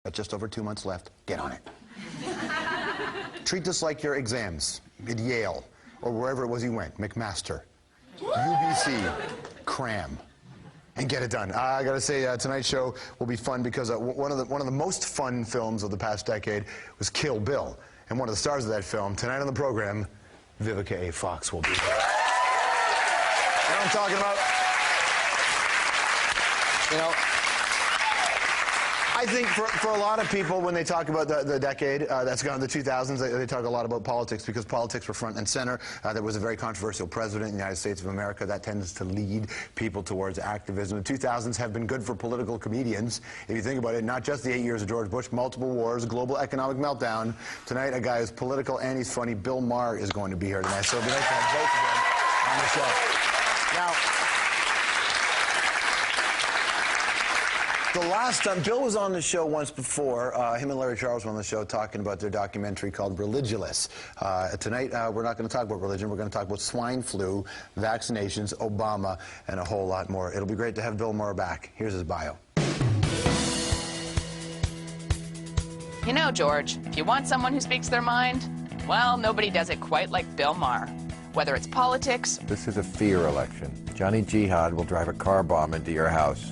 Got just over 2 months left. Get on it. Treat this like your exams at Yale or wherever it was you went. McMaster, UBC, cram, and get it done. I gotta say, tonight's show will be fun because one of the most fun films of the past decade was Kill Bill, and one of the stars of that film tonight on the program, Vivica A. Fox will be there. You know what I'm talking about? You know, I think for a lot of people, when they talk about the decade that's gone, the 2000s, they talk a lot about politics because politics were front and center. There was a very controversial president in the United States of America. That tends to lead people towards activism. The 2000s have been good for political comedians. If you think about it, not just the 8 years of George Bush, multiple wars, global economic meltdown. Tonight, a guy who's political and he's funny, Bill Maher, is going to be here tonight. So it'll be nice to have both of them on the show. Now, the last time, Bill was on the show once before. Him and Larry Charles were on the show talking about their documentary called Religulous. Tonight, we're not going to talk about religion. We're going to talk about swine flu, vaccinations, Obama, and a whole lot more. It'll be great to have Bill Maher back. Here's his bio. You know, George, if you want someone who speaks their mind, well, nobody does it quite like Bill Maher. Whether it's politics... This is a fear election. Johnny Jihad will drive a car bomb into your house.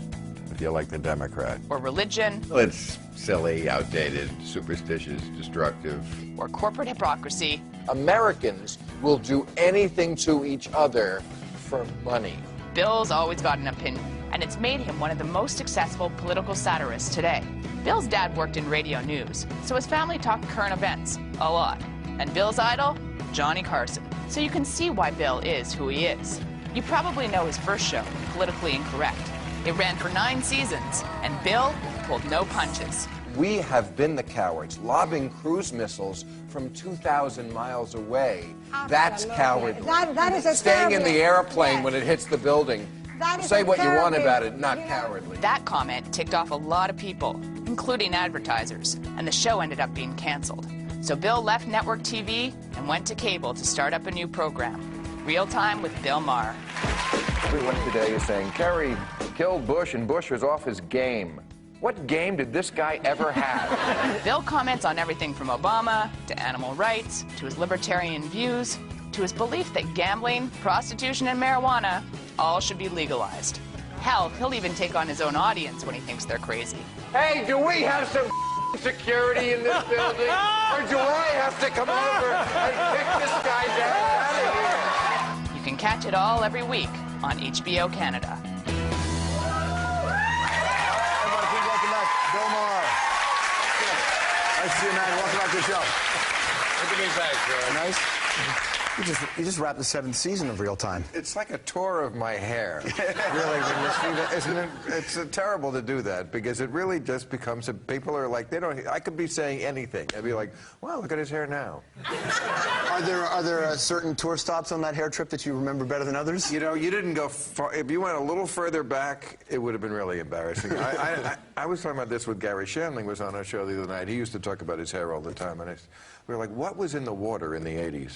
You like the Democrat. Or religion. Well, it's silly, outdated, superstitious, destructive. Or corporate hypocrisy. Americans will do anything to each other for money. Bill's always got an opinion, and it's made him one of the most successful political satirists today. Bill's dad worked in radio news, so his family talked current events a lot. And Bill's idol? Johnny Carson. So you can see why Bill is who he is. You probably know his first show, Politically Incorrect. It ran for 9 seasons, and Bill pulled no punches. We have been the cowards, lobbing cruise missiles from 2,000 miles away. That's cowardly. That is a Staying in the airplane yes. when it hits the building. Say what you want about it, not cowardly. That comment ticked off a lot of people, including advertisers, and the show ended up being canceled. So Bill left network TV and went to cable to start up a new program, Real Time with Bill Maher. Everyone today is saying Kerry killed Bush and Bush was off his game. What game did this guy ever have? Bill comments on everything from Obama to animal rights to his libertarian views to his belief that gambling, prostitution, and marijuana all should be legalized. Hell, he'll even take on his own audience when he thinks they're crazy. Hey, do we have some security in this building? Or do I have to come over and kick this guy's ass out of here? You can catch it all every week on HBO Canada. Everybody, please welcome back Bill Maher. Nice to see you, man. Welcome back to the show. Good to be back, George. Nice. You just wrapped the 7th season of Real Time. It's like a tour of my hair. Really, when you see that, isn't it? It's terrible to do that because it really just becomes, people are like, they don't, I could be saying anything. I'd be like, wow, look at his hair now. Are there certain tour stops on that hair trip that you remember better than others? You know, you didn't go far. If you went a little further back, it would have been really embarrassing. I was talking about this with Gary Shandling, was on our show the other night. He used to talk about his hair all the time, and we were like, what was in the water in the 80s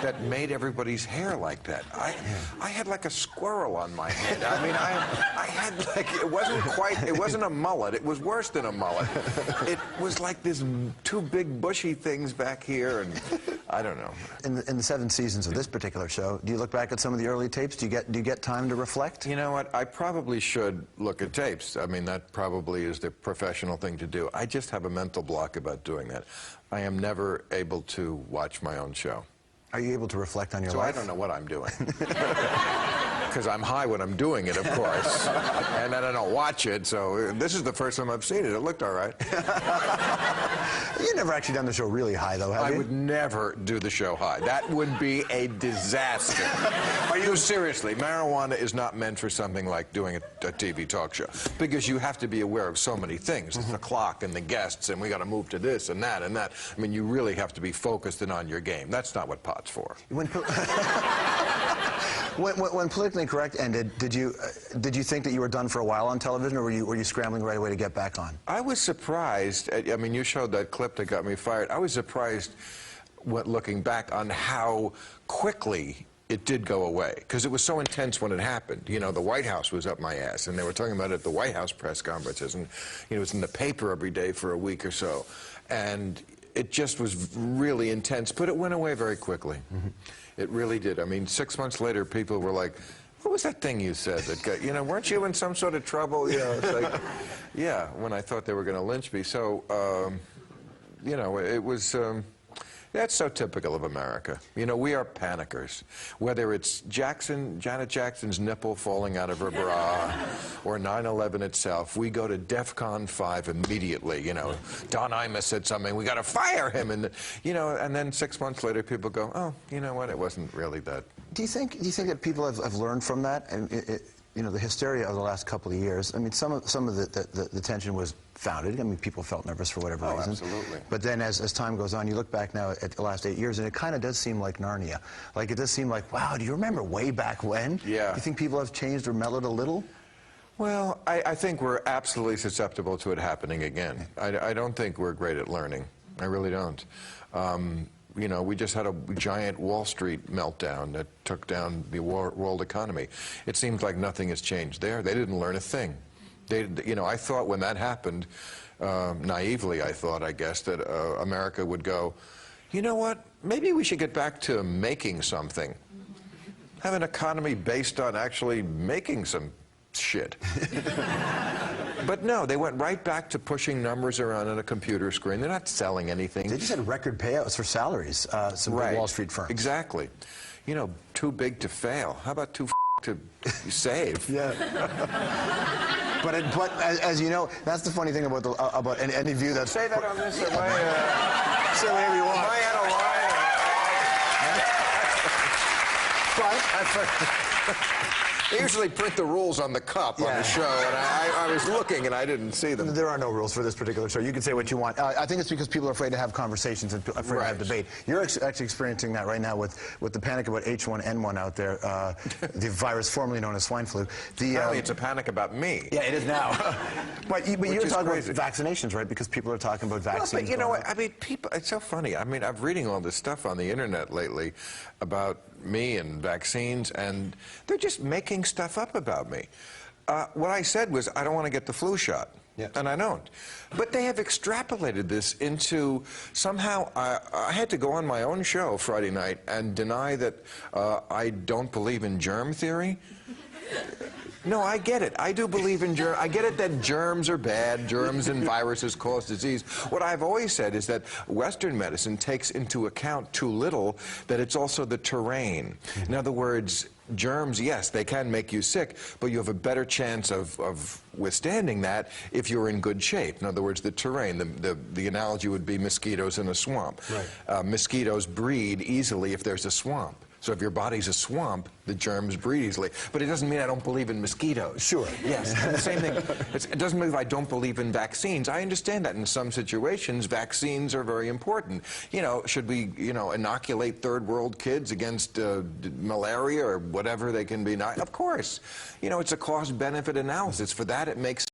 that made everybody's hair like that? I had like a squirrel on my head. I mean, I had like, it wasn't a mullet. It was worse than a mullet. It was like this 2 big bushy things back here, and I don't know. In the 7 seasons of this particular show, do you look back at some of the early tapes? Do you get time to reflect? You know what? I probably should look at tapes. I mean, that probably is the professional thing to do. I just have a mental block about doing that. I am never able to watch my own show. Are you able to reflect on your So life? I don't know what I'm doing. Because I'm high when I'm doing it, of course. And then I don't watch it, so this is the first time I've seen it. It looked all right. You've never actually done the show really high, though, have you? I would never do the show high. That would be a disaster. Are you seriously? Marijuana is not meant for something like doing a TV talk show. Because you have to be aware of so many things. The clock and the guests, and we got to move to this and that and that. I mean, you really have to be focused and on your game. That's not what pot's for. When Politically Incorrect ended, did you think that you were done for a while on television, or were you scrambling right away to get back on? I was surprised. I mean, you showed that clip that got me fired. I was surprised, looking back, on how quickly it did go away, because it was so intense when it happened. You know, the White House was up my ass, and they were talking about it at the White House press conferences, and you know, it was in the paper every day for a week or so. And it just was really intense, but it went away very quickly. Mm-hmm. It really did. I mean, 6 months later, people were like, what was that thing you said that got, you know, weren't you in some sort of trouble? You know, it's like, yeah, when I thought they were going to lynch me. So, you know, it was... that's so typical of America. You know, we are panickers. Whether it's Janet Jackson's nipple falling out of her bra, or 9/11 itself, we go to DEFCON 5 immediately. You know, Don Imus said something, we got to fire him, and you know, and then 6 months later, people go, oh, you know what? It wasn't really that. Do you think that people have learned from that? And you know, the hysteria of the last couple of years. I mean, some of the tension was founded. I mean, people felt nervous for whatever reason. Absolutely. But then as time goes on, you look back now at the last 8 years, and it kind of does seem like Narnia. Like, it does seem like, wow, do you remember way back when? Yeah. Do you think people have changed or mellowed a little? Well, I think we're absolutely susceptible to it happening again. I don't think we're great at learning. I really don't. You know, we just had a giant Wall Street meltdown that took down the world economy. It seems like nothing has changed there. They didn't learn a thing. You know, I thought when that happened, naively I thought, I guess, that America would go, you know what, maybe we should get back to making something. Have an economy based on actually making some shit. But no, they went right back to pushing numbers around on a computer screen. They're not selling anything. They just had record payouts for salaries, some big Wall Street firms. Exactly. You know, too big to fail. How about too to save? Yeah. But as you know, that's the funny thing about any view that's... Say that on this, or am say whatever you want. Am I out of line? They usually print the rules on the cup on the show, and I was looking and I didn't see them. There are no rules for this particular show. You can say what you want. I think it's because people are afraid to have conversations and afraid to have debate. You're actually experiencing that right now with the panic about H1N1 out there, the virus formerly known as swine flu. Apparently it's a panic about me. Yeah, it is now. but you're talking about vaccinations, right? Because people are talking about vaccines. Well, but you know what? I mean, people, it's so funny. I mean, I'm reading all this stuff on the internet lately about me and vaccines, and they're just making stuff up about me. What I said was, I don't want to get the flu shot. Yeah. And I don't. But they have extrapolated this into somehow, I had to go on my own show Friday night and deny that I don't believe in germ theory. No, I get it. I do believe in germs. I get it that germs are bad. Germs and viruses cause disease. What I've always said is that Western medicine takes into account too little that it's also the terrain. In other words, germs, yes, they can make you sick, but you have a better chance of withstanding that if you're in good shape. In other words, the terrain, the analogy would be mosquitoes in a swamp. Right. Mosquitoes breed easily if there's a swamp. So if your body's a swamp, the germs breed easily. But it doesn't mean I don't believe in mosquitoes. Sure. Yes. And the same thing. It doesn't mean I don't believe in vaccines. I understand that in some situations, vaccines are very important. You know, should we, you know, inoculate third world kids against malaria or whatever they can be? Of course. You know, it's a cost-benefit analysis. For that, it makes